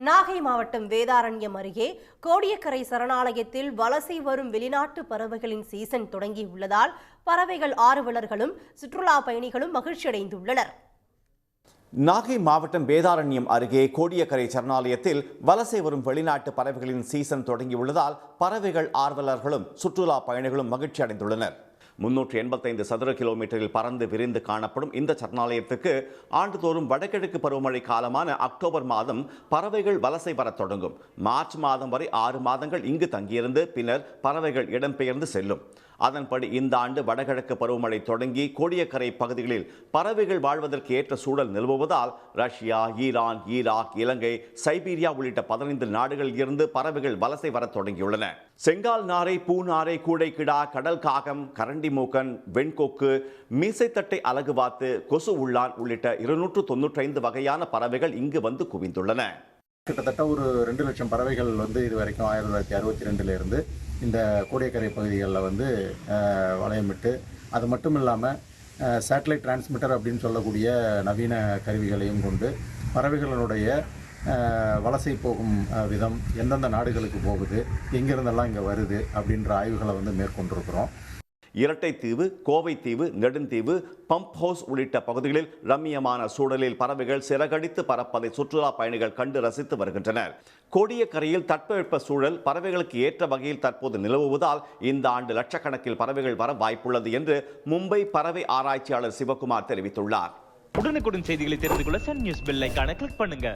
நாகை மாவட்டம் வேதாரண்யம் அருகே கோடியக்கரை சரணாலயத்தில் வலசை வரும் வெளிநாட்டு பறவைகளின் சீசன் தொடங்கியுள்ளதால் பறவைகள் ஆர்வலர்களும் சுற்றுலா பயணிகளும் மகிழ்ச்சியடைந்துள்ளனர். நாகை மாவட்டம் வேதாரண்யம் அருகே கோடியக்கரை சரணாலயத்தில் வலசை வரும் வெளிநாட்டு பறவைகளின் சீசன் தொடங்கியுள்ளதால் பறவைகள் ஆர்வலர்களும் சுற்றுலா பயணிகளும் மகிழ்ச்சி அடைந்துள்ளனர். 385 சதுர கிலோமீட்டரில் பறந்து விரிந்து காணப்படும் இந்த சரணாலயத்துக்கு ஆண்டுதோறும் வடகிழக்கு பருவமழை காலமான அக்டோபர் மாதம் பறவைகள் வலசை வரத் தொடங்கும். மார்ச் மாதம் வரை 6 மாதங்கள் இங்கு தங்கியிருந்து பின்னர் பறவைகள் இடம்பெயர்ந்து செல்லும். அதன்படி இந்த ஆண்டு வடகிழக்கு பருவமழை தொடங்கி கோடியக்கரை பகுதிகளில் பறவைகள் வாழ்வதற்கு ஏற்ற சூழல் நிலவுவதால் ரஷ்யா, ஈரான், ஈராக், இலங்கை, சைபீரியா உள்ளிட்ட 15 நாடுகளில் இருந்து பறவைகள் வலசை வரத் தொடங்கியுள்ளன. செங்கால் நாரை, பூநாரை, கூடைக்கிடா, கடல் காகம், கரண்டி மூக்கன், வெண்கொக்கு, மீசைத்தட்டை அலகுவாத்து, கொசு உள்ளான் உள்ளிட்ட 295 வகையான பறவைகள் இங்கு வந்து குவிந்துள்ளன. கிட்டத்தட்ட ஒரு 2 லட்சம் பறவைகள் இது வரைக்கும் 1962 இருந்து இந்த கோடியக்கரை பகுதிகளில் வளையமிட்டு, அது மட்டும் இல்லாமல் சேட்டலைட் டிரான்ஸ்மிட்டர் அப்படின்னு சொல்லக்கூடிய நவீன கருவிகளையும் கொண்டு பறவைகளினுடைய வலசை போகும் விதம், எந்தெந்த நாடுகளுக்கு போகுது, எங்கிருந்தெல்லாம் இங்கே வருது அப்படின்ற ஆய்வுகளை மேற்கொண்டிருக்கிறோம். இரட்டைத்தீவு, கோவைத்தீவு, நெடுந்தீவு, பம்ப் ஹவுஸ் உள்ளிட்ட பகுதிகளில் ரம்மியமான சூழலில் பறவைகள் சிறகடித்து பறப்பதை சுற்றுலா பயணிகள் கண்டு ரசித்து வருகின்றனர். கோடியக்கரையில் தட்பவெப்ப சூழல் பறவைகளுக்கு ஏற்ற வகையில் தற்போது நிலவுவதால் இந்த ஆண்டு லட்சக்கணக்கில் பறவைகள் வர வாய்ப்புள்ளது என்று மும்பை பறவை ஆராய்ச்சியாளர் சிவகுமார் தெரிவித்துள்ளார். உடனுக்குடன் செய்திகளை தெரிந்து கொள்ள சன் நியூஸ் பெல் ஐகானை கிளிக் பண்ணுங்க.